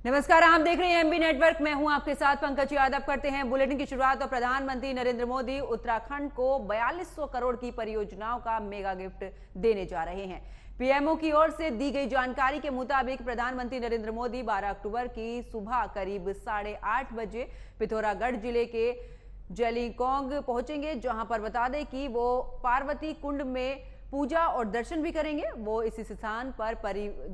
नमस्कार, आप देख रहे हैं एमबी नेटवर्क। मैं हूं आपके साथ पंकज यादव। करते हैं बुलेटिन की शुरुआत। और प्रधानमंत्री नरेंद्र मोदी उत्तराखंड को 4200 करोड़ की परियोजनाओं का मेगा गिफ्ट देने जा रहे हैं। पीएमओ की ओर से दी गई जानकारी के मुताबिक प्रधानमंत्री नरेंद्र मोदी 12 अक्टूबर की सुबह करीब 8:30 बजे पिथौरागढ़ जिले के जलीकोंग पहुंचेंगे, जहां पर बता दें कि वो पार्वती कुंड में पूजा और दर्शन भी करेंगे। वो इस स्थान पर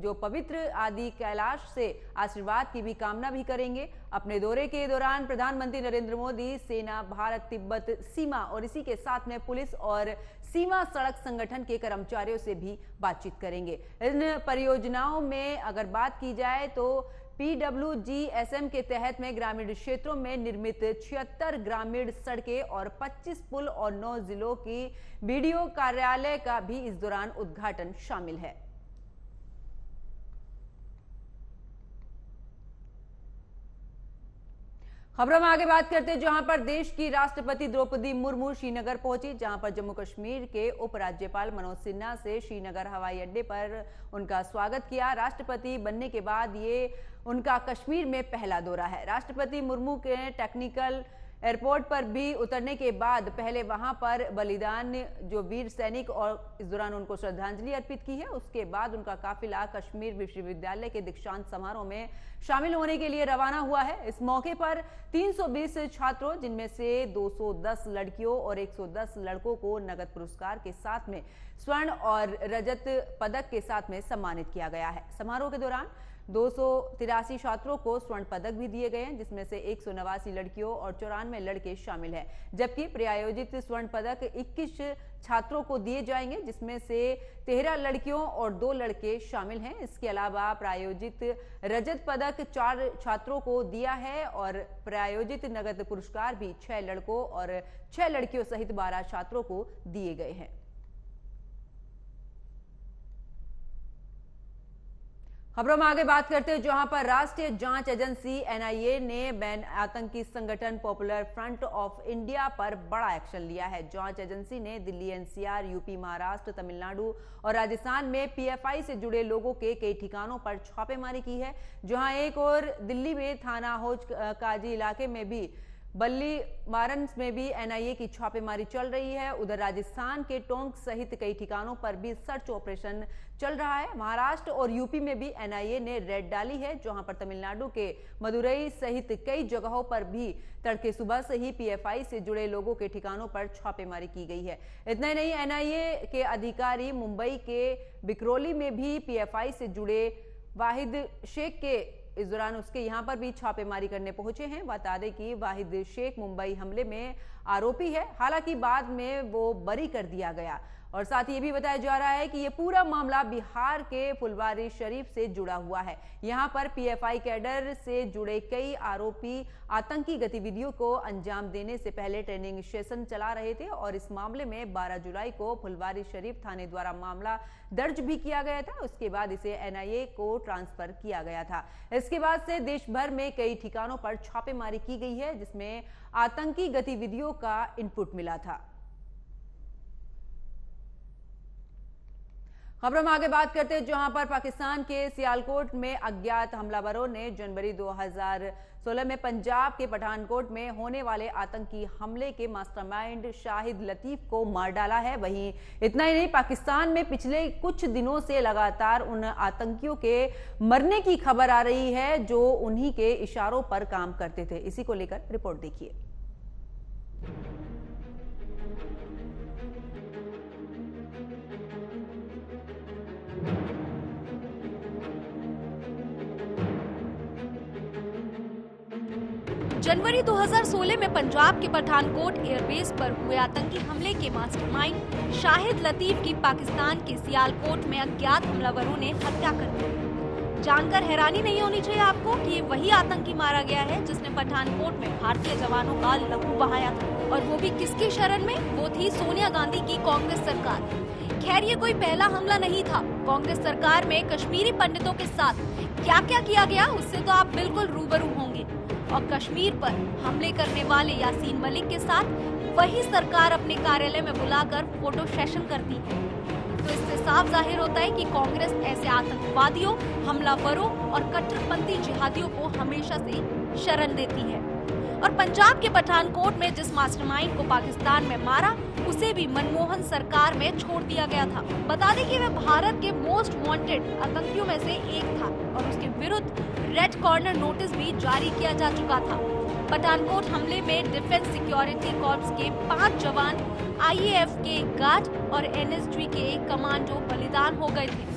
जो पवित्र आदि कैलाश से आशीर्वाद की भी कामना भी करेंगे। अपने दौरे के दौरान प्रधानमंत्री नरेंद्र मोदी सेना, भारत तिब्बत सीमा और इसी के साथ में पुलिस और सीमा सड़क संगठन के कर्मचारियों से भी बातचीत करेंगे। इन परियोजनाओं में अगर बात की जाए तो PWGSM के तहत में ग्रामीण क्षेत्रों में निर्मित 76 ग्रामीण सड़कें और 25 पुल और 9 जिलों की BDO कार्यालय का भी इस दौरान उद्घाटन शामिल है। खबरों में आगे बात करते हैं, जहां पर देश की राष्ट्रपति द्रौपदी मुर्मू श्रीनगर पहुंची, जहां पर जम्मू कश्मीर के उपराज्यपाल मनोज सिन्हा से श्रीनगर हवाई अड्डे पर उनका स्वागत किया। राष्ट्रपति बनने के बाद ये उनका कश्मीर में पहला दौरा है। राष्ट्रपति मुर्मू के टेक्निकल एयरपोर्ट पर भी उतरने के बाद पहले वहां पर बलिदान जो वीर सैनिक और इस दौरान उनको श्रद्धांजलि अर्पित की है। उसके बाद उनका काफिला कश्मीर विश्वविद्यालय के दीक्षांत समारोह में शामिल होने के लिए रवाना हुआ है। इस मौके पर 320 छात्रों, जिनमें से 210 लड़कियों और 110 लड़कों को नगद पुरस्कार के साथ में स्वर्ण और रजत पदक के साथ में सम्मानित किया गया है। समारोह के दौरान 283 छात्रों को स्वर्ण पदक भी दिए गए हैं, जिसमें से 189 लड़कियों और 94 लड़के शामिल हैं। जबकि प्रायोजित स्वर्ण पदक 21 छात्रों को दिए जाएंगे, जिसमें से 13 लड़कियों और 2 लड़के शामिल हैं। इसके अलावा प्रायोजित रजत पदक 4 छात्रों को दिया है और प्रायोजित नगद पुरस्कार भी 6 लड़कों और 6 लड़कियों सहित 12 छात्रों को दिए गए हैं। खबरों में आगे बात करते हैं, जहां पर राष्ट्रीय जांच एजेंसी NIA ने बैन आतंकी संगठन पॉपुलर फ्रंट ऑफ इंडिया पर बड़ा एक्शन लिया है। जांच एजेंसी ने दिल्ली, NCR, यूपी, महाराष्ट्र, तमिलनाडु और राजस्थान में PFI से जुड़े लोगों के कई ठिकानों पर छापेमारी की है। जहां एक और दिल्ली में थाना हौज काजी इलाके में भी बल्ली मारन में भी NIA की छापेमारी चल रही है। उधर राजस्थान के टोंक सहित कई ठिकानों पर भी सर्च ऑपरेशन चल रहा है। महाराष्ट्र और यूपी में भी NIA ने रेड डाली है, जहां पर तमिलनाडु के मदुरई सहित कई जगहों पर भी तड़के सुबह से ही PFI से जुड़े लोगों के ठिकानों पर छापेमारी की गई है। इतना ही नहीं, NIA के अधिकारी मुंबई के बिकरौली में भी PFI से जुड़े वाहिद शेख के इस दौरान उसके यहां पर भी छापेमारी करने पहुंचे हैं। बता दें कि वाहिद शेख मुंबई हमले में आरोपी है, हालांकि बाद में वो बरी कर दिया गया। और साथ ही ये भी बताया जा रहा है कि ये पूरा मामला बिहार के फुलवारी शरीफ से जुड़ा हुआ है। यहां पर PFI कैडर से जुड़े कई आरोपी आतंकी गतिविधियों को अंजाम देने से पहले ट्रेनिंग सेशन चला रहे थे और इस मामले में 12 जुलाई को फुलवारी शरीफ थाने द्वारा मामला दर्ज भी किया गया था। उसके बाद इसे NIA को ट्रांसफर किया गया था। इसके बाद से देश भर में कई ठिकानों पर छापेमारी की गई है, जिसमें आतंकी गतिविधियों का इनपुट मिला था। खबरों में आगे बात करते हैं, जहां पर पाकिस्तान के सियालकोट में अज्ञात हमलावरों ने जनवरी 2016 में पंजाब के पठानकोट में होने वाले आतंकी हमले के मास्टरमाइंड शाहिद लतीफ को मार डाला है। वहीं इतना ही नहीं, पाकिस्तान में पिछले कुछ दिनों से लगातार उन आतंकियों के मरने की खबर आ रही है जो उन्हीं के इशारों पर काम करते थे। इसी को लेकर रिपोर्ट देखिए। जनवरी 2016 में पंजाब के पठानकोट एयरबेस पर हुए आतंकी हमले के मास्टरमाइंड शाहिद लतीफ की पाकिस्तान के सियालकोट में अज्ञात हमलावरों ने हत्या कर दी। जानकर हैरानी नहीं होनी चाहिए आपको कि ये वही आतंकी मारा गया है जिसने पठानकोट में भारतीय जवानों का लहू बहाया था, और वो भी किसकी शरण में? वो थी सोनिया गांधी की कांग्रेस सरकार। खैर, ये कोई पहला हमला नहीं था। कांग्रेस सरकार में कश्मीरी पंडितों के साथ क्या क्या किया गया उससे तो आप बिल्कुल रूबरू होंगे। और कश्मीर पर हमले करने वाले यासीन मलिक के साथ वही सरकार अपने कार्यालय में बुलाकर फोटो सेशन करती है। तो इससे साफ जाहिर होता है कि कांग्रेस ऐसे आतंकवादियों, हमलावरों और कट्टरपंथी जिहादियों को हमेशा से शरण देती है। और पंजाब के पठानकोट में जिस मास्टरमाइंड को पाकिस्तान में मारा, उसे भी मनमोहन सरकार में छोड़ दिया गया था। बता दें कि वह भारत के मोस्ट वांटेड आतंकियों में से एक था और उसके विरुद्ध रेड कॉर्नर नोटिस भी जारी किया जा चुका था। पठानकोट हमले में डिफेंस सिक्योरिटी कॉर्प्स के 5 जवान, IAF के एक गार्ड और NSG के एक कमांडो बलिदान हो गए थे।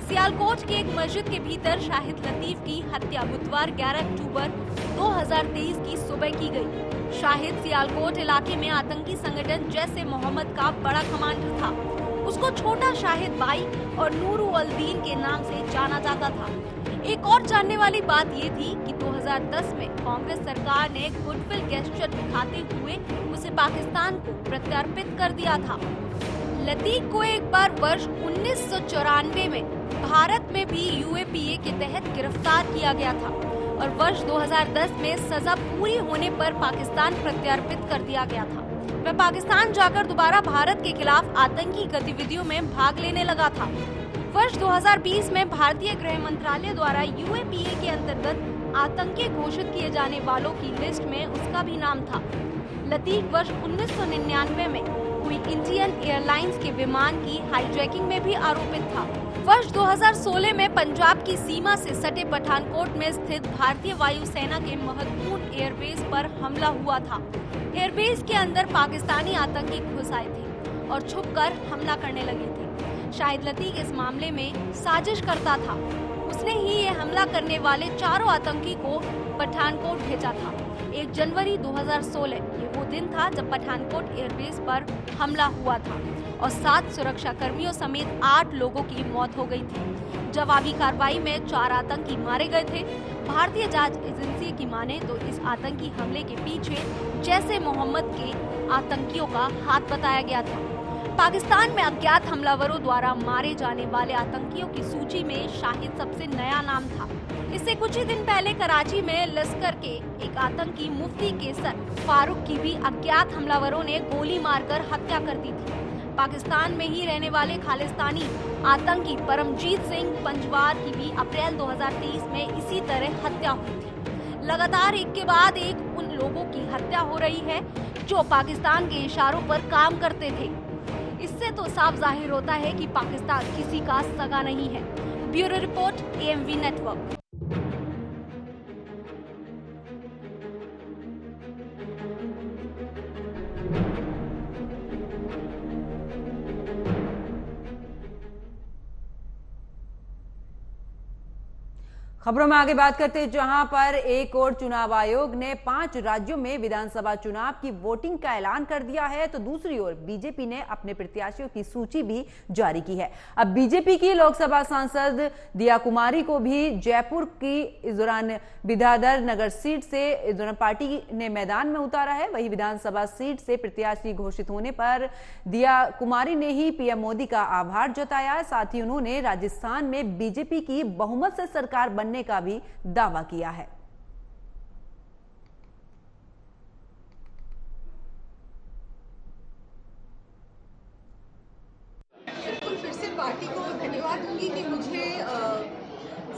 सियालकोट के एक मस्जिद के भीतर शाहिद लतीफ की हत्या बुधवार 11 अक्टूबर 2023 की सुबह की गई। शाहिद सियालकोट इलाके में आतंकी संगठन जैश ए मोहम्मद का बड़ा कमांडर था। उसको छोटा शाहिद बाई और नूरू अल दीन के नाम से जाना जाता था। एक और जानने वाली बात ये थी कि 2010 में कांग्रेस सरकार ने गुडविल गेस्चर दिखाते हुए उसे पाकिस्तान को प्रत्यर्पित कर दिया था। लतीफ को एक बार वर्ष 1994 में भारत में भी UAPA के तहत गिरफ्तार किया गया था और वर्ष 2010 में सजा पूरी होने पर पाकिस्तान प्रत्यर्पित कर दिया गया था। वह पाकिस्तान जाकर दोबारा भारत के खिलाफ आतंकी गतिविधियों में भाग लेने लगा था। वर्ष 2020 में भारतीय गृह मंत्रालय द्वारा UAPA के अंतर्गत आतंकी घोषित किए जाने वालों की लिस्ट में उसका भी नाम था। लतीफ वर्ष 1999 में हुई इंडियन एयरलाइंस के विमान की हाईजैकिंग में भी आरोपित था। वर्ष 2016 में पंजाब की सीमा से सटे पठानकोट में स्थित भारतीय वायुसेना के महत्वपूर्ण एयरबेस पर हमला हुआ था। एयरबेस के अंदर पाकिस्तानी आतंकी घुस आए थे और छुपकर हमला करने लगे थे। शाहिद लतीफ इस मामले में साजिश करता था। उसने ही ये हमला करने वाले 4 आतंकी को पठानकोट भेजा था। 1 जनवरी 2016 ये वो दिन था जब पठानकोट एयरबेस पर हमला हुआ था और 7 सुरक्षा कर्मियों समेत 8 लोगों की मौत हो गई थी। जवाबी कार्रवाई में 4 आतंकी मारे गए थे। भारतीय जांच एजेंसी की माने तो इस आतंकी हमले के पीछे जैश ए मोहम्मद के आतंकियों का हाथ बताया गया था। पाकिस्तान में अज्ञात हमलावरों द्वारा मारे जाने वाले आतंकियों की सूची में शाहिद सबसे नया नाम था। इससे कुछ ही दिन पहले कराची में लश्कर के एक आतंकी मुफ्ती केसर फारूक की भी अज्ञात हमलावरों ने गोली मारकर हत्या कर दी थी। पाकिस्तान में ही रहने वाले खालिस्तानी आतंकी परमजीत सिंह पंजवार की भी अप्रैल 2023 में इसी तरह हत्या हुई थी। लगातार एक के बाद एक उन लोगों की हत्या हो रही है जो पाकिस्तान के इशारों पर काम करते थे। इससे तो साफ जाहिर होता है कि पाकिस्तान किसी का सगा नहीं है। Bureau report, AMV network. खबरों में आगे बात करते हैं, जहां पर एक और चुनाव आयोग ने 5 राज्यों में विधानसभा चुनाव की वोटिंग का ऐलान कर दिया है, तो दूसरी ओर बीजेपी ने अपने प्रत्याशियों की सूची भी जारी की है। अब बीजेपी की लोकसभा सांसद दिया कुमारी को भी जयपुर की इस दौरान विद्याधर नगर सीट से इस दौरान पार्टी ने मैदान में उतारा है। वही विधानसभा सीट से प्रत्याशी घोषित होने पर दिया कुमारी ने ही PM मोदी का आभार जताया। साथ ही उन्होंने राजस्थान में बीजेपी की बहुमत से सरकार बनने का भी दावा किया है। बिल्कुल फिर से पार्टी को धन्यवाद दूंगी कि मुझे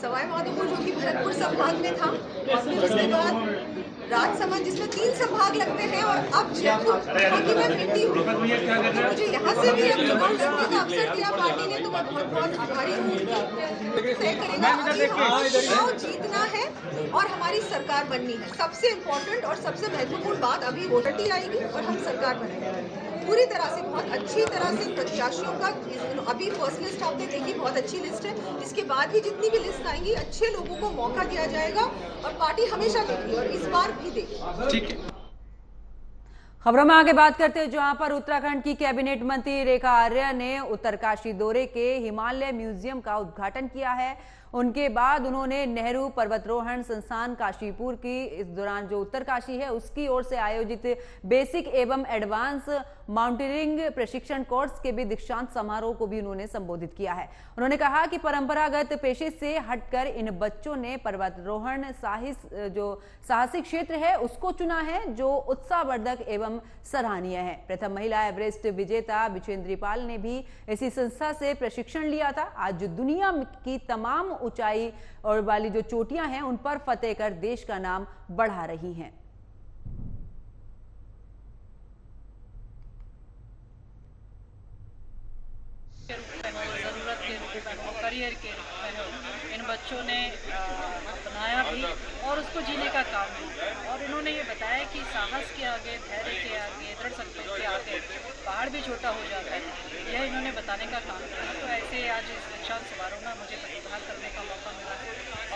सवाई माधोपुर जो कि भरतपुर संभाग में था और फिर उसके बाद राजसमंद जिसमें 3 संभाग लगते हैं और अब जयपुर क्योंकि मैं बेटी हूँ तो मुझे यहाँ से भी अब चुनाव लड़ने का अवसर दिया पार्टी ने, तो मैं बहुत बहुत आभारी हूँ। तय करेगा अभी चुनाव जीतना है और हमारी सरकार बननी है। सबसे इम्पोर्टेंट और सबसे महत्वपूर्ण बात अभी वोटर आएगी और हम सरकार बनाएंगे पूरी तरह से, बहुत अच्छी तरह से। प्रत्याशियों का अभी फर्स्ट लिस्ट आपने देखी, बहुत अच्छी लिस्ट है। इसके बाद भी जितनी भी लिस्ट आएंगी अच्छे लोगों को मौका दिया जाएगा और पार्टी हमेशा देगी और इस बार भी देगी। ठीक है। खबरों में आगे बात करते हैं, जहां पर उत्तराखंड की कैबिनेट मंत्री रेखा आर्या ने उत्तरकाशी दौरे के हिमालय म्यूजियम का उद्घाटन किया है। उनके बाद उन्होंने नेहरू पर्वतारोहण संस्थान काशीपुर की इस दौरान जो उत्तरकाशी है उसकी ओर से आयोजित बेसिक एवं एडवांस माउंटेनियरिंग प्रशिक्षण कोर्स के भी दीक्षांत समारोह को भी उन्होंने संबोधित किया है। उन्होंने कहा कि परंपरागत पेशे से हटकर इन बच्चों ने पर्वतारोहण साहसिक क्षेत्र है उसको चुना है जो उत्साहवर्धक एवं सराहनीय है। प्रथम महिला एवरेस्ट विजेता बिचेंद्री पाल ने भी इसी संस्था से प्रशिक्षण लिया था। आज दुनिया की तमाम ऊंचाई और वाली जो चोटियां हैं उन पर फतेह कर देश का नाम बढ़ा रही हैं। ज़रूरत के रूप में हो, करियर के रूप में हो, इन बच्चों ने अपनाया भी और उसको जीने का काम भी। और इन्होंने ये बताया कि साहस के आगे, धैर्य के आगे, दृढ़ संकल्प के आगे पहाड़ भी छोटा हो जाता है, यह इन्होंने बताने का काम किया। तो ऐसे आज इस दीक्षांत समारोह में मुझे प्रतिभाग करने का मौका मिला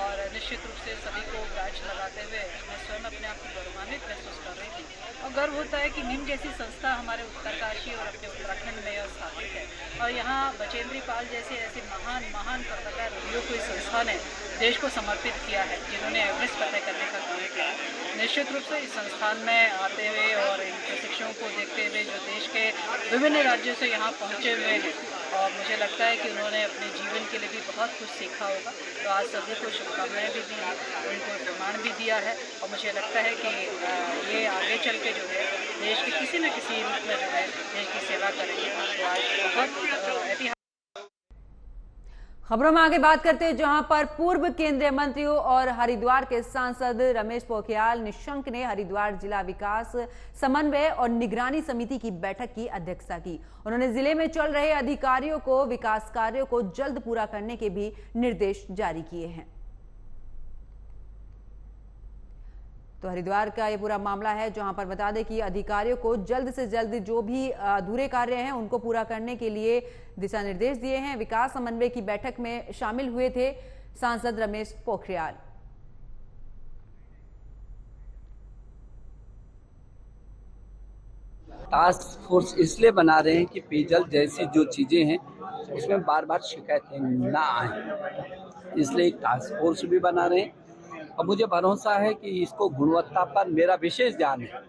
और निश्चित रूप से सभी को बैच लगाते हुए मैं स्वयं अपने आप को गौरवान्वित महसूस कर रही थी। और गर्व होता है कि निम जैसी संस्था हमारे उत्तरकाशी और अपने उत्तराखंड में स्थापित है और यहाँ बचेंद्री पाल जैसे ऐसे महान महान पर्वतारोहियों को इस संस्था ने देश को समर्पित किया है, जिन्होंने एवरेस्ट फतेह करने का काम किया है। निश्चित रूप से इस संस्थान में आते हुए और इन प्रशिक्षकों को देखते हुए जो देश के विभिन्न राज्यों से यहाँ पहुँचे हुए हैं और मुझे लगता है कि उन्होंने अपने जीवन के लिए भी बहुत कुछ सीखा होगा। तो आज सभी को शुभकामनाएं भी दी हैं, उनको प्रमाण भी दिया है और मुझे लगता है कि ये आगे चल के जो है देश के किसी न किसी रूप में जो है देश की सेवा करेंगे। तो आज बहुत ऐतिहासिक। खबरों में आगे बात करते हैं जहां पर पूर्व केंद्रीय मंत्रियों और हरिद्वार के सांसद रमेश पोखरियाल निशंक ने हरिद्वार जिला विकास समन्वय और निगरानी समिति की बैठक की अध्यक्षता की। उन्होंने जिले में चल रहे अधिकारियों को विकास कार्यों को जल्द पूरा करने के भी निर्देश जारी किए हैं। तो हरिद्वार का ये पूरा मामला है जहां पर बता दें कि अधिकारियों को जल्द से जल्द जो भी अधूरे कार्य हैं उनको पूरा करने के लिए दिशा निर्देश दिए हैं। विकास समन्वय की बैठक में शामिल हुए थे सांसद रमेश पोखरियाल। टास्क फोर्स इसलिए बना रहे हैं कि पेयजल जैसी जो चीजें हैं उसमें बार बार शिकायतें ना आए, इसलिए एक टास्क फोर्स भी बना रहे हैं। और मुझे भरोसा है कि इसको गुणवत्ता पर मेरा विशेष ध्यान है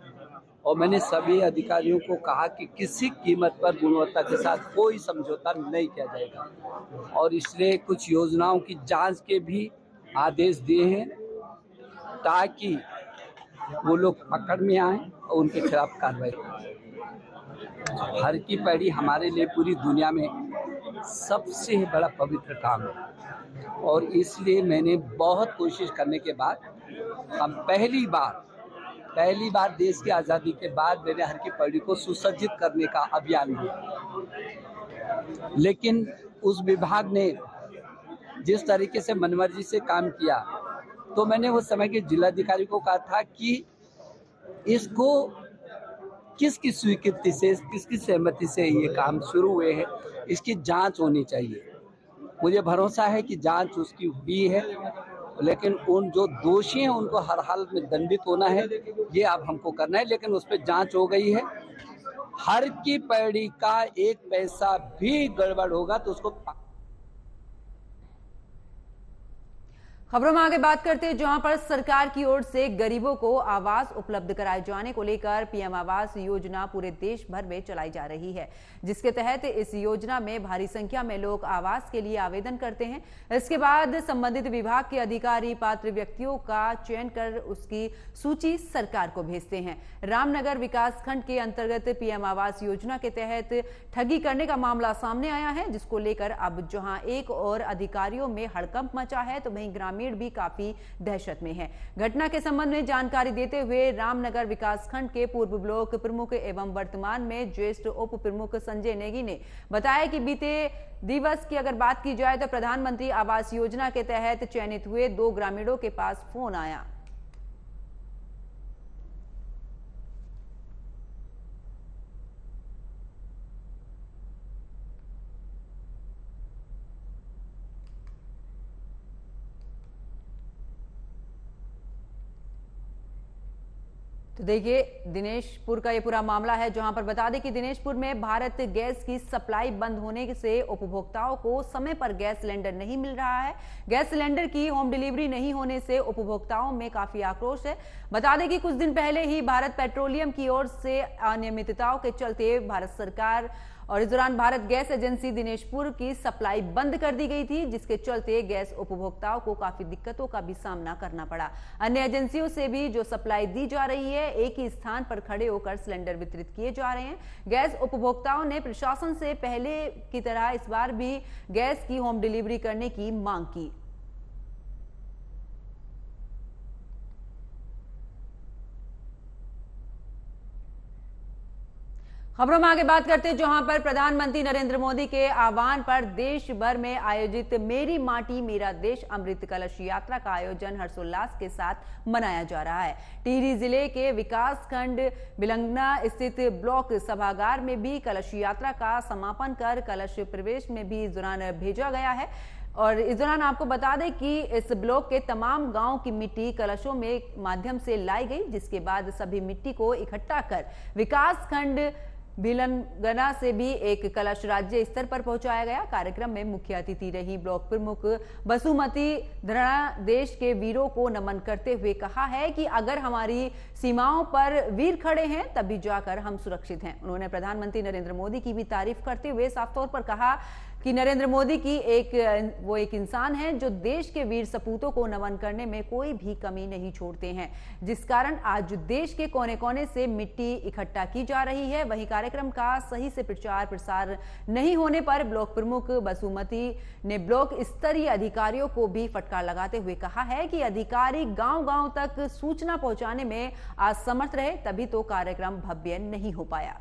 और मैंने सभी अधिकारियों को कहा कि किसी कीमत पर गुणवत्ता के साथ कोई समझौता नहीं किया जाएगा और इसलिए कुछ योजनाओं की जांच के भी आदेश दिए हैं ताकि वो लोग पकड़ में आए और उनके खिलाफ कार्रवाई करें। हर की पैड़ी हमारे लिए पूरी दुनिया में सबसे बड़ा पवित्र काम है और इसलिए मैंने बहुत कोशिश करने के बाद हम पहली बार देश की आज़ादी के बाद मैंने हर की पैड़ी को सुसज्जित करने का अभियान लिया। लेकिन उस विभाग ने जिस तरीके से मनमर्जी से काम किया तो मैंने उस समय के जिलाधिकारी को कहा था कि इसको किसकी स्वीकृति से, किसकी सहमति से ये काम शुरू हुए हैं, इसकी जांच होनी चाहिए। मुझे भरोसा है कि जांच उसकी हुई है, लेकिन उन जो दोषी हैं उनको हर हाल में दंडित होना है, ये अब हमको करना है। लेकिन उस पर जांच हो गई है। हर की पैड़ी का एक पैसा भी गड़बड़ होगा तो उसको। खबरों में आगे बात करते हैं जहां पर सरकार की ओर से गरीबों को आवास उपलब्ध कराए जाने को लेकर पीएम आवास योजना पूरे देश भर में चलाई जा रही है, जिसके तहत इस योजना में भारी संख्या में लोग आवास के लिए आवेदन करते हैं। इसके बाद संबंधित विभाग के अधिकारी पात्र व्यक्तियों का चयन कर उसकी सूची सरकार को भेजते हैं। रामनगर विकास खंड के अंतर्गत पीएम आवास योजना के तहत ठगी करने का मामला सामने आया है, जिसको लेकर अब जहां एक और अधिकारियों में हड़कंप मचा है तो वहीं ग्रामीण भी काफी दहशत में है। घटना के संबंध में जानकारी देते हुए रामनगर विकासखंड के पूर्व ब्लॉक प्रमुख एवं वर्तमान में ज्येष्ठ उप प्रमुख संजय नेगी ने बताया कि बीते दिवस की अगर बात की जाए तो प्रधानमंत्री आवास योजना के तहत चयनित हुए 2 ग्रामीणों के पास फोन आया। तो देखिए, दिनेशपुर का ये पूरा मामला है, जहां पर बता दें कि दिनेशपुर में भारत गैस की सप्लाई बंद होने से उपभोक्ताओं को समय पर गैस सिलेंडर नहीं मिल रहा है। गैस सिलेंडर की होम डिलीवरी नहीं होने से उपभोक्ताओं में काफी आक्रोश है। बता दें कि कुछ दिन पहले ही भारत पेट्रोलियम की ओर से अनियमितताओं के चलते भारत सरकार और इस दौरान भारत गैस एजेंसी दिनेशपुर की सप्लाई बंद कर दी गई थी, जिसके चलते गैस उपभोक्ताओं को काफी दिक्कतों का भी सामना करना पड़ा। अन्य एजेंसियों से भी जो सप्लाई दी जा रही है, एक ही स्थान पर खड़े होकर सिलेंडर वितरित किए जा रहे हैं। गैस उपभोक्ताओं ने प्रशासन से पहले की तरह इस बार भी गैस की होम डिलीवरी करने की मांग की। खबरों में आगे बात करते हैं, जहां पर प्रधानमंत्री नरेंद्र मोदी के आह्वान पर देश भर में आयोजित मेरी माटी मेरा देश अमृत कलश यात्रा का आयोजन हर्षोल्लास के साथ मनाया जा रहा है। टिहरी जिले के विकास खंड बिलंगना स्थित ब्लॉक सभागार में भी कलश यात्रा का समापन कर कलश प्रवेश में भी इस दौरान भेजा गया है। और इस दौरान आपको बता दें कि इस ब्लॉक के तमाम गांव की मिट्टी कलशों में माध्यम से लाई गई, जिसके बाद सभी मिट्टी को इकट्ठा कर विकास खंड भिलंगना से भी एक कलश राज्य स्तर पर पहुंचाया गया। कार्यक्रम में मुख्य अतिथि रही ब्लॉक प्रमुख बसुमती धरणा देश के वीरों को नमन करते हुए कहा है कि अगर हमारी सीमाओं पर वीर खड़े हैं तभी जाकर हम सुरक्षित हैं। उन्होंने प्रधानमंत्री नरेंद्र मोदी की भी तारीफ करते हुए साफ तौर पर कहा कि नरेंद्र मोदी की वो एक इंसान है जो देश के वीर सपूतों को नमन करने में कोई भी कमी नहीं छोड़ते हैं, जिस कारण आज देश के कोने कोने से मिट्टी इकट्ठा की जा रही है। वहीं कार्यक्रम का सही से प्रचार प्रसार नहीं होने पर ब्लॉक प्रमुख बसुमती ने ब्लॉक स्तरीय अधिकारियों को भी फटकार लगाते हुए कहा है कि अधिकारी गांव-गांव तक सूचना पहुंचाने में असमर्थ रहे, तभी तो कार्यक्रम भव्य नहीं हो पाया।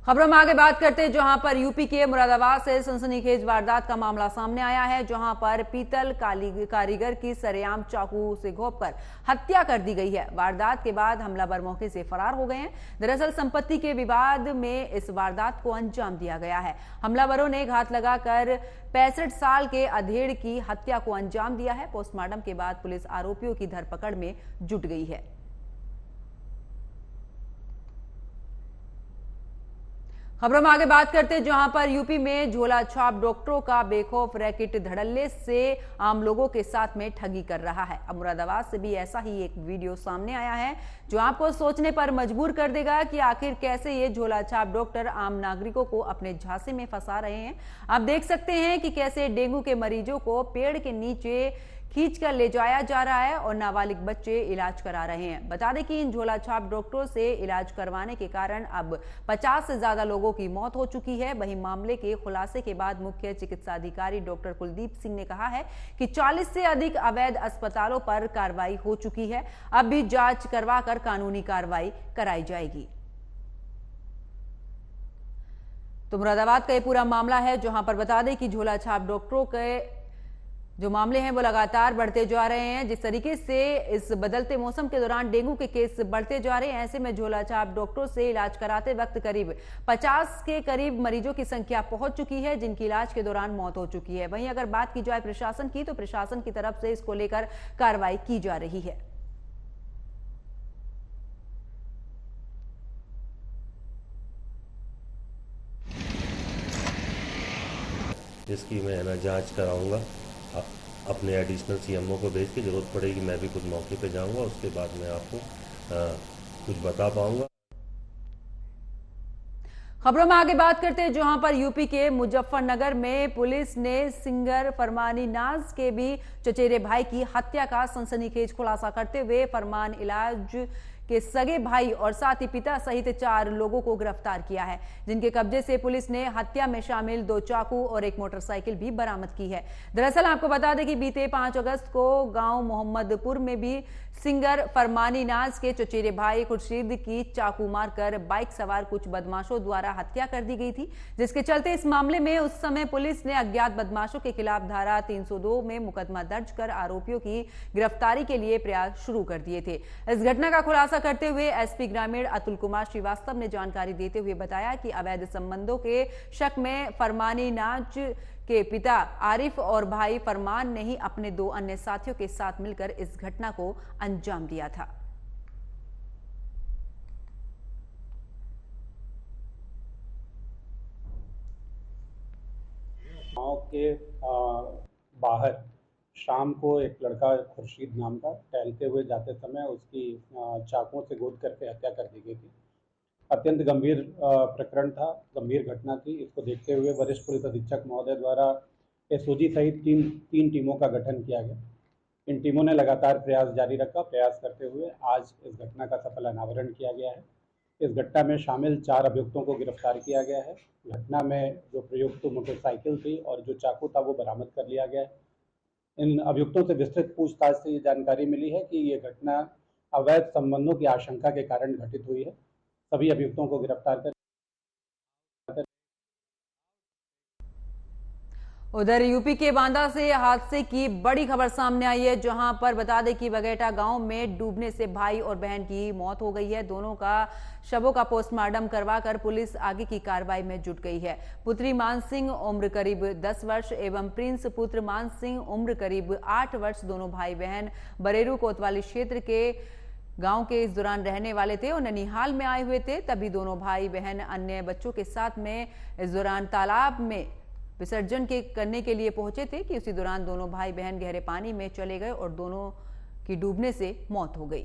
खबरों में आगे बात करते हैं, जहां पर यूपी के मुरादाबाद से सनसनीखेज वारदात का मामला सामने आया है, जहां पर पीतल कारीगर की सरेआम चाकू से घोंपकर हत्या कर दी गई है। वारदात के बाद हमलावर मौके से फरार हो गए हैं। दरअसल संपत्ति के विवाद में इस वारदात को अंजाम दिया गया है। हमलावरों ने घात लगाकर 65 साल के अधेड़ की हत्या को अंजाम दिया है। पोस्टमार्टम के बाद पुलिस आरोपियों की धरपकड़ में जुट गई है। खबरों में आगे बात करते हैं, जहां पर यूपी में झोला छाप डॉक्टरों का बेखौफ रैकेट धड़ल्ले से आम लोगों के साथ में ठगी कर रहा है। अब मुरादाबाद से भी ऐसा ही एक वीडियो सामने आया है, जो आपको सोचने पर मजबूर कर देगा कि आखिर कैसे ये झोला छाप डॉक्टर आम नागरिकों को अपने झांसे में फंसा रहे हैं। आप देख सकते हैं कि कैसे डेंगू के मरीजों को पेड़ के नीचे खींचकर ले जाया जा रहा है और नाबालिग बच्चे इलाज करा रहे हैं। बता दें कि इन झोला छाप डॉक्टरों से इलाज करवाने के कारण अब 50 से ज्यादा लोगों की मौत हो चुकी है। वहीं मामले के खुलासे के बाद मुख्य चिकित्सा अधिकारी डॉक्टर कुलदीप सिंह ने कहा है कि 40 से अधिक अवैध अस्पतालों पर कार्रवाई हो चुकी है। अब भी जांच करवाकर कानूनी कार्रवाई कराई जाएगी। तो मुरादाबाद का ये पूरा मामला है, जहां पर बता दें कि झोला छाप डॉक्टरों के जो मामले हैं वो लगातार बढ़ते जा रहे हैं। जिस तरीके से इस बदलते मौसम के दौरान डेंगू के केस बढ़ते जा रहे हैं, ऐसे में झोला छाप डॉक्टरों से इलाज कराते वक्त करीब 50 के करीब मरीजों की संख्या पहुंच चुकी है, जिनकी इलाज के दौरान मौत हो चुकी है। वहीं अगर बात की जाए प्रशासन की, तो प्रशासन की तरफ से इसको लेकर कार्रवाई की जा रही है। इसकी मैं जांच कराऊंगा, अपने एडिशनल सीएमओ को भेज के, जरूरत पड़ेगी मैं भी खुद मौके पे जाऊंगा, उसके बाद मैं आपको कुछ बता पाऊंगा। खबरों में आगे बात करते हैं, जहां पर यूपी के मुजफ्फरनगर में पुलिस ने सिंगर फरमानी नाज के भी चचेरे भाई की हत्या का सनसनीखेज खुलासा करते हुए फरमान इलाज के सगे भाई और साथ ही पिता सहित 4 लोगों को गिरफ्तार किया है, जिनके कब्जे से पुलिस ने हत्या में शामिल 2 चाकू और एक मोटरसाइकिल भी बरामद की है। दरअसल आपको बता दें कि बीते 5 अगस्त को गांव मोहम्मदपुर में भी सिंगर फरमानी नाज के चचेरे भाई खुर्शीद की चाकू मारकर बाइक सवार कुछ बदमाशों द्वारा हत्या कर दी गई थी, जिसके चलते इस मामले में उस समय पुलिस ने अज्ञात बदमाशों के खिलाफ धारा 302 में मुकदमा दर्ज कर आरोपियों की गिरफ्तारी के लिए प्रयास शुरू कर दिए थे। इस घटना का खुलासा करते हुए एसपी ग्रामीण अतुल कुमार श्रीवास्तव ने जानकारी देते हुए बताया कि अवैध संबंधों के शक में फरमानी नाज के पिता आरिफ और भाई फरमान ने ही अपने 2 अन्य साथियों के साथ मिलकर इस घटना को अंजाम दिया था। गांव के बाहर शाम को एक लड़का खुर्शीद नाम का टहलते हुए जाते समय उसकी चाकुओं से गोद करके हत्या कर दी गई थी। अत्यंत गंभीर प्रकरण था, गंभीर घटना थी। इसको देखते हुए वरिष्ठ पुलिस अधीक्षक महोदय द्वारा एसओजी सहित तीन टीमों का गठन किया गया। इन टीमों ने लगातार प्रयास जारी रखा। प्रयास करते हुए आज इस घटना का सफल अनावरण किया गया है। इस घटना में शामिल 4 अभियुक्तों को गिरफ्तार किया गया है। घटना में जो प्रयुक्त मोटरसाइकिल थी और जो चाकू था वो बरामद कर लिया गया है। इन अभियुक्तों से विस्तृत पूछताछ से ये जानकारी मिली है कि ये घटना अवैध संबंधों की आशंका के कारण घटित हुई है। सभी अभियुक्तों को गिरफ्तार कर उधर यूपी के बांदा से हादसे की बड़ी खबर सामने आई है, जहां पर बता दें कि बगेटा गांव में डूबने से भाई और बहन की मौत हो गई है। दोनों का शवों का पोस्टमार्टम करवाकर पुलिस आगे की कार्रवाई में जुट गई है। पुत्री मान सिंह उम्र करीब 10 वर्ष एवं प्रिंस पुत्र मान सिंह उम्र करीब 8 वर्ष दोनों भाई बहन बरेरू कोतवाली क्षेत्र के गांव के इस दौरान रहने वाले थे और ननिहाल में आए हुए थे। तभी दोनों भाई बहन अन्य बच्चों के साथ में इस दौरान तालाब में विसर्जन करने के लिए पहुंचे थे कि उसी दौरान दोनों भाई बहन गहरे पानी में चले गए और दोनों की डूबने से मौत हो गई।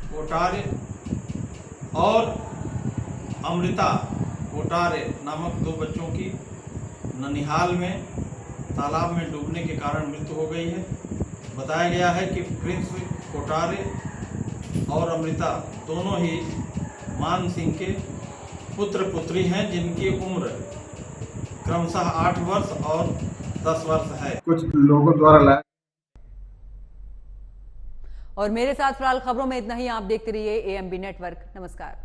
कोटारे और अमृता कोटारे नामक 2 बच्चों की ननिहाल में तालाब में डूबने के कारण मृत्यु हो गई है। बताया गया है कि प्रिंस कोटारे और अमृता दोनों ही मान सिंह के पुत्र पुत्री हैं, जिनकी उम्र क्रमशः 8 वर्ष और 10 वर्ष है। कुछ लोगों द्वारा लाया। और मेरे साथ फिलहाल खबरों में इतना ही। आप देखते रहिए AMB नेटवर्क। नमस्कार।